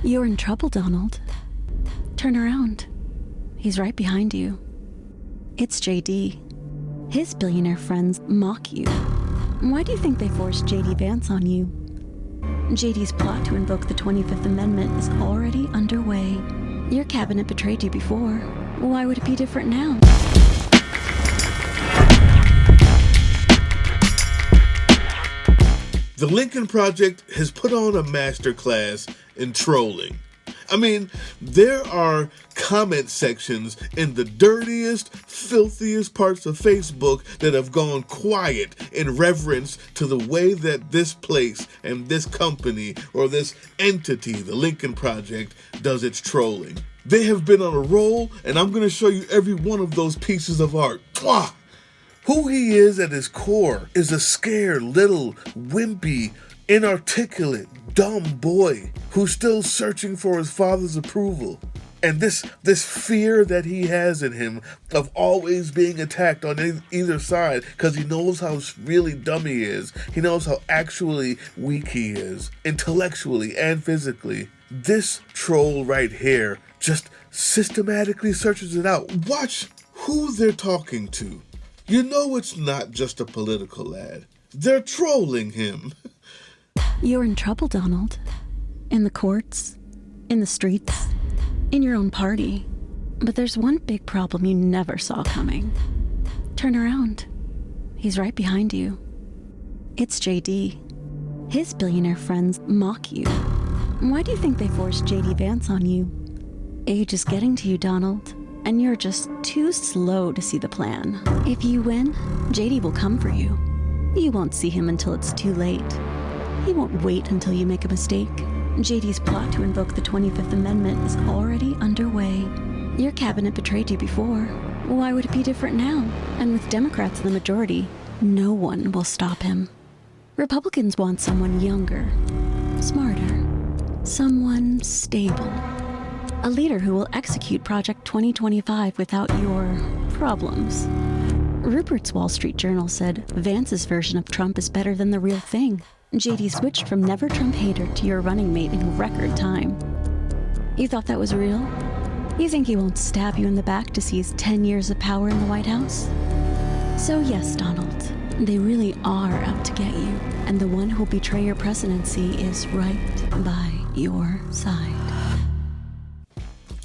You're in trouble, Donald. Turn around. He's right behind you. It's JD. His billionaire friends mock you. Why do you think they forced JD Vance on you? JD's plot to invoke the 25th Amendment is already underway. Your cabinet betrayed you before. Why would it be different now? The Lincoln Project has put on a masterclass in trolling. I mean, there are comment sections in the dirtiest, filthiest parts of Facebook that have gone quiet in reverence to the way that this place and this company or this entity, the Lincoln Project, does its trolling. They have been on a roll, and I'm going to show you every one of those pieces of art. Mwah! Who he is at his core is a scared, little, wimpy, inarticulate, dumb boy who's still searching for his father's approval. And this fear that he has in him of always being attacked on either side because he knows how really dumb he is. He knows how actually weak he is, intellectually and physically. This troll right here just systematically searches it out. Watch who they're talking to. You know it's not just a political ad. They're trolling him. You're in trouble, Donald. In the courts, in the streets, in your own party. But there's one big problem you never saw coming. Turn around. He's right behind you. It's JD. His billionaire friends mock you. Why do you think they forced JD Vance on you? Age is getting to you, Donald. And you're just too slow to see the plan. If you win, JD will come for you. You won't see him until it's too late. He won't wait until you make a mistake. JD's plot to invoke the 25th Amendment is already underway. Your cabinet betrayed you before. Why would it be different now? And with Democrats in the majority, no one will stop him. Republicans want someone younger, smarter, someone stable. A leader who will execute Project 2025 without your problems. Rupert's Wall Street Journal said Vance's version of Trump is better than the real thing. JD switched from never Trump hater to your running mate in record time. You thought that was real? You think he won't stab you in the back to seize 10 years of power in the White House? So yes, Donald, they really are out to get you. And the one who'll betray your presidency is right by your side.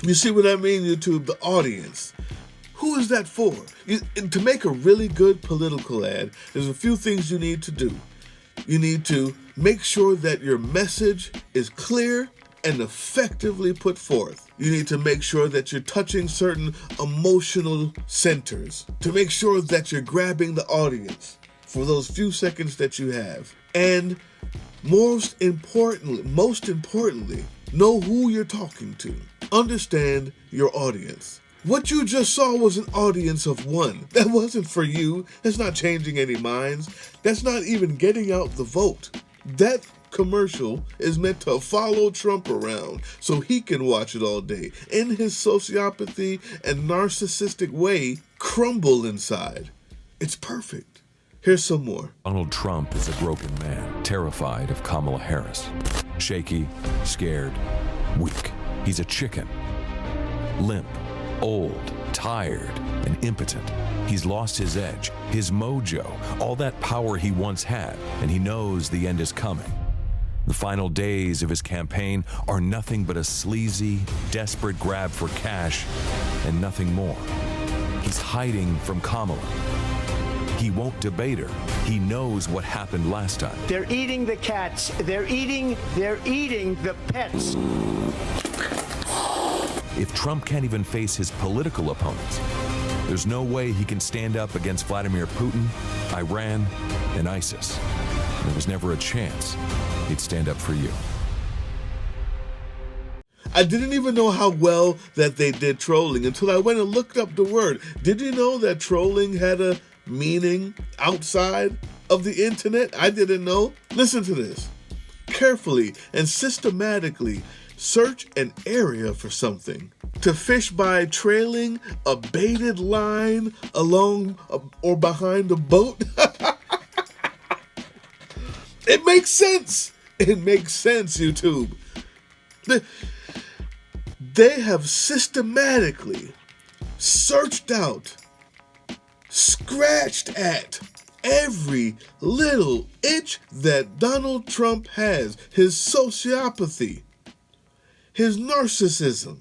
You see what I mean, YouTube? The audience. Who is that for? To make a really good political ad, there's a few things you need to do. You need to make sure that your message is clear and effectively put forth. You need to make sure that you're touching certain emotional centers, to make sure that you're grabbing the audience for those few seconds that you have. And most importantly, know who you're talking to. Understand your audience. What you just saw was an audience of one. That wasn't for you. That's not changing any minds. That's not even getting out the vote. That commercial is meant to follow Trump around so he can watch it all day. In his sociopathy and narcissistic way, crumble inside. It's perfect. Here's some more. Donald Trump is a broken man, terrified of Kamala Harris. Shaky, scared, weak. He's a chicken. Limp, old, tired, and impotent. He's lost his edge, his mojo, all that power he once had, and he knows the end is coming. The final days of his campaign are nothing but a sleazy, desperate grab for cash and nothing more. He's hiding from Kamala. He won't debate her. He knows what happened last time. They're eating the cats. They're eating the pets. If Trump can't even face his political opponents, there's no way he can stand up against Vladimir Putin, Iran, and ISIS. And there was never a chance he'd stand up for you. I didn't even know how well that they did trolling until I went and looked up the word. Did you know that trolling had a meaning outside of the internet? I didn't know. Listen to this. Carefully and systematically search an area for something. To fish by trailing a baited line along or behind a boat. It makes sense. It makes sense, YouTube. They have systematically searched out, scratched at every little itch that Donald Trump has. His sociopathy, his narcissism.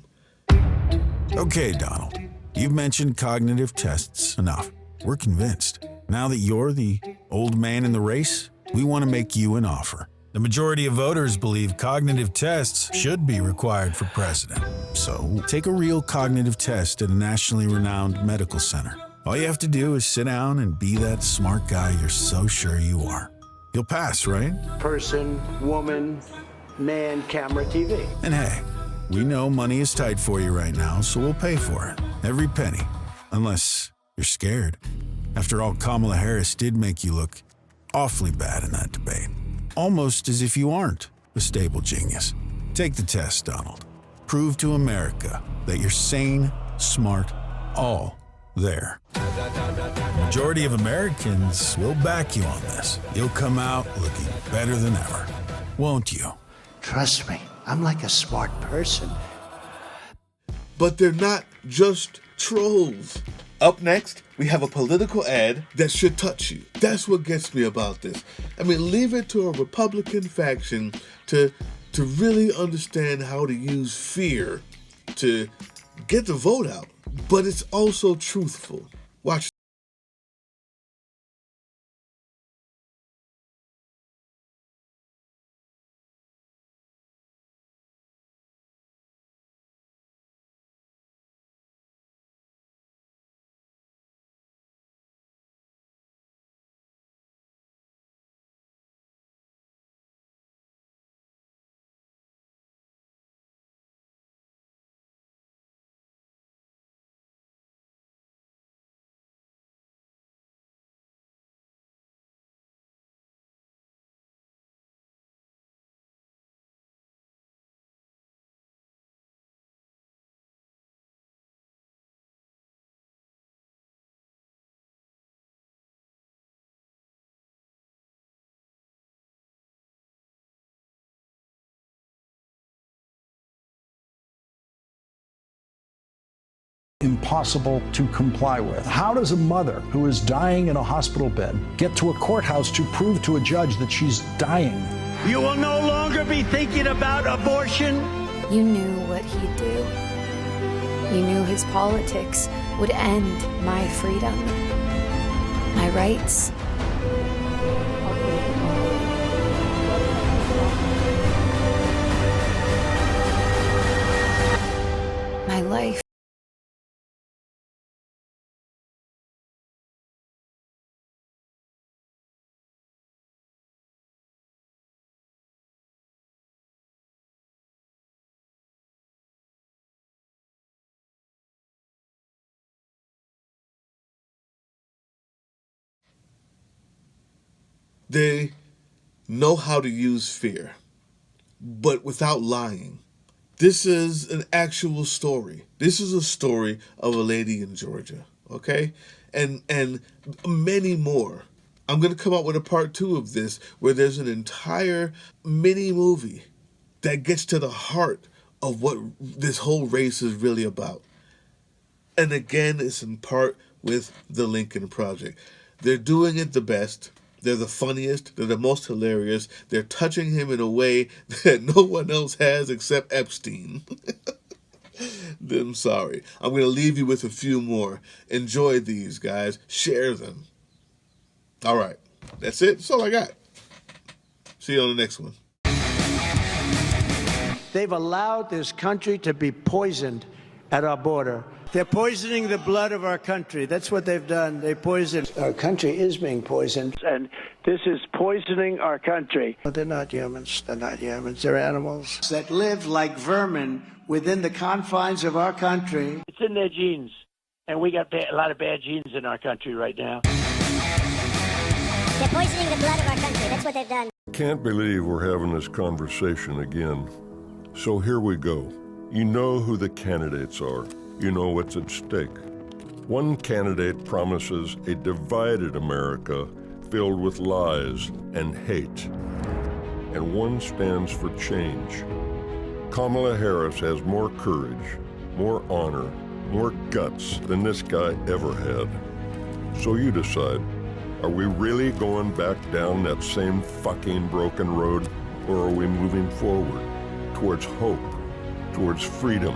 Okay, Donald. You've mentioned cognitive tests enough. We're convinced. Now that you're the old man in the race, we want to make you an offer. The majority of voters believe cognitive tests should be required for president. So take a real cognitive test at a nationally renowned medical center. All you have to do is sit down and be that smart guy you're so sure you are. You'll pass, right? Person, woman, man, camera, TV. And hey, we know money is tight for you right now, so we'll pay for it. Every penny. Unless you're scared. After all, Kamala Harris did make you look awfully bad in that debate. Almost as if you aren't a stable genius. Take the test, Donald. Prove to America that you're sane, smart, all there. Majority of Americans will back you on this. You'll come out looking better than ever. Won't you? Trust me, I'm like a smart person. But they're not just trolls. Up next, we have a political ad that should touch you. That's what gets me about this. I mean, leave it to a Republican faction to really understand how to use fear to get the vote out. But it's also truthful. Watch. Impossible to comply with. How does a mother who is dying in a hospital bed get to a courthouse to prove to a judge that she's dying? You will no longer be thinking about abortion. You knew what he'd do. You knew his politics would end my freedom, my rights. My life. They know how to use fear, but without lying. This is an actual story. This is a story of a lady in Georgia, okay? And many more. I'm going to come out with a part 2 of this where there's an entire mini movie that gets to the heart of what this whole race is really about. And again, it's in part with the Lincoln Project. They're doing it the best. They're the funniest. They're the most hilarious. They're touching him in a way that no one else has except Epstein. I'm sorry. I'm going to leave you with a few more. Enjoy these, guys. Share them. All right. That's it. That's all I got. See you on the next one. They've allowed this country to be poisoned at our border. They're poisoning the blood of our country. That's what they've done. They poisoned. Our country is being poisoned, and this is poisoning our country. But they're not humans. They're not humans. They're animals that live like vermin within the confines of our country. It's in their genes, and we got a lot of bad genes in our country right now. They're poisoning the blood of our country. That's what they've done. Can't believe we're having this conversation again. So here we go. You know who the candidates are. You know what's at stake. One candidate promises a divided America filled with lies and hate. And one stands for change. Kamala Harris has more courage, more honor, more guts than this guy ever had. So you decide, are we really going back down that same fucking broken road, or are we moving forward towards hope, towards freedom,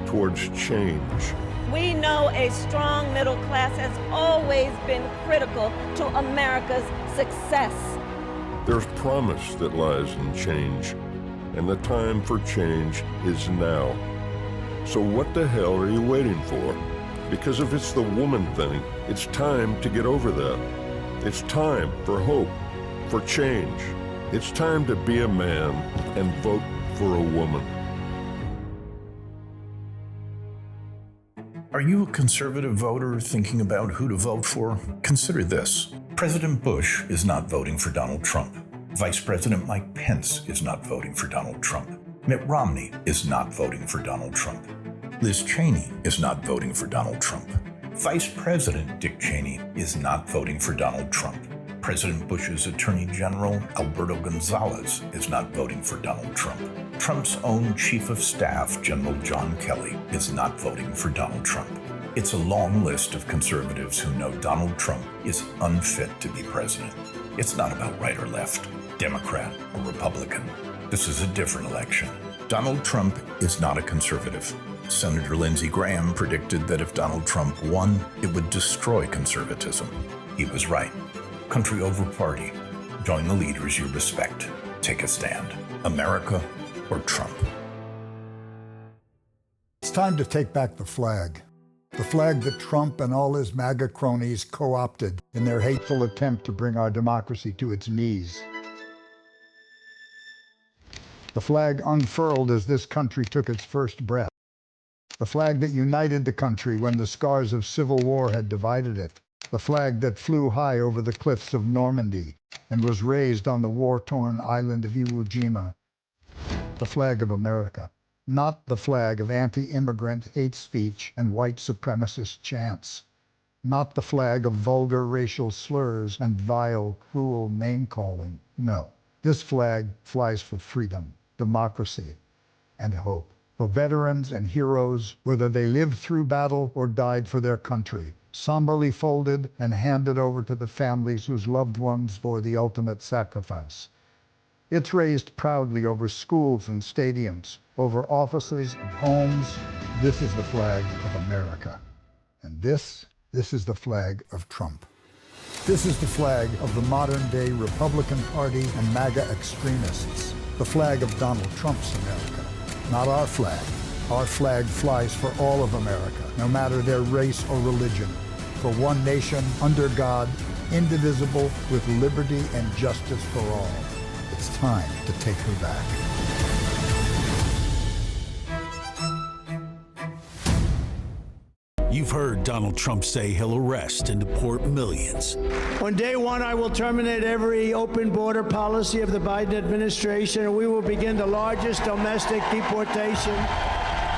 towards change? We know a strong middle class has always been critical to America's success. There's promise that lies in change, and the time for change is now. So what the hell are you waiting for? Because if it's the woman thing, it's time to get over that. It's time for hope, for change. It's time to be a man and vote for a woman. Are you a conservative voter thinking about who to vote for? Consider this. President Bush is not voting for Donald Trump. Vice President Mike Pence is not voting for Donald Trump. Mitt Romney is not voting for Donald Trump. Liz Cheney is not voting for Donald Trump. Vice President Dick Cheney is not voting for Donald Trump. President Bush's Attorney General Alberto Gonzales is not voting for Donald Trump. Trump's own Chief of Staff, General John Kelly, is not voting for Donald Trump. It's a long list of conservatives who know Donald Trump is unfit to be president. It's not about right or left, Democrat or Republican. This is a different election. Donald Trump is not a conservative. Senator Lindsey Graham predicted that if Donald Trump won, it would destroy conservatism. He was right. Country over party. Join the leaders you respect. Take a stand. America or Trump. It's time to take back the flag. The flag that Trump and all his MAGA cronies co-opted in their hateful attempt to bring our democracy to its knees. The flag unfurled as this country took its first breath. The flag that united the country when the scars of civil war had divided it. The flag that flew high over the cliffs of Normandy and was raised on the war-torn island of Iwo Jima. The flag of America, not the flag of anti-immigrant hate speech and white supremacist chants. Not the flag of vulgar racial slurs and vile, cruel name-calling. No, this flag flies for freedom, democracy, and hope. For veterans and heroes, whether they lived through battle or died for their country, somberly folded and handed over to the families whose loved ones bore the ultimate sacrifice. It's raised proudly over schools and stadiums, over offices and homes. This is the flag of America. And this is the flag of Trump. This is the flag of the modern-day Republican Party and MAGA extremists. The flag of Donald Trump's America. Not our flag. Our flag flies for all of America, no matter their race or religion. For one nation, under God, indivisible, with liberty and justice for all. It's time to take her back. You've heard Donald Trump say he'll arrest and deport millions. On day one, I will terminate every open border policy of the Biden administration, and we will begin the largest domestic deportation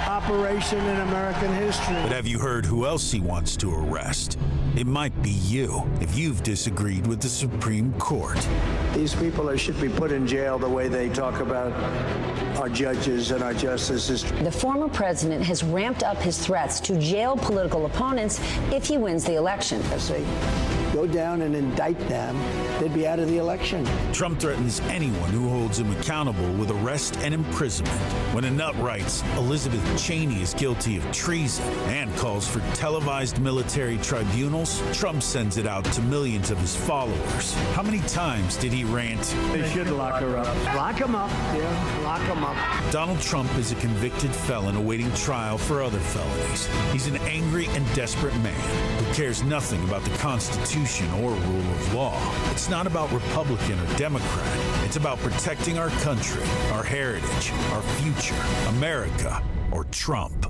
operation in American history. But have you heard who else he wants to arrest? It might be you, if you've disagreed with the Supreme Court. These people should be put in jail the way they talk about our judges and our justices. The former president has ramped up his threats to jail political opponents if he wins the election. As they go down and indict them, they'd be out of the election. Trump threatens anyone who holds him accountable with arrest and imprisonment. When a nut writes, Elizabeth Cheney is guilty of treason and calls for televised military tribunals, Trump sends it out to millions of his followers. How many times did he rant? They should lock her up. Lock him up. Yeah, lock him up. Donald Trump is a convicted felon awaiting trial for other felonies. He's an angry and desperate man who cares nothing about the Constitution or rule of law. It's not about Republican or Democrat. It's about protecting our country, our heritage, our future, America, or Trump.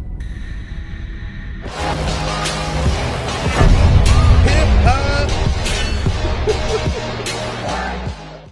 Hip hop.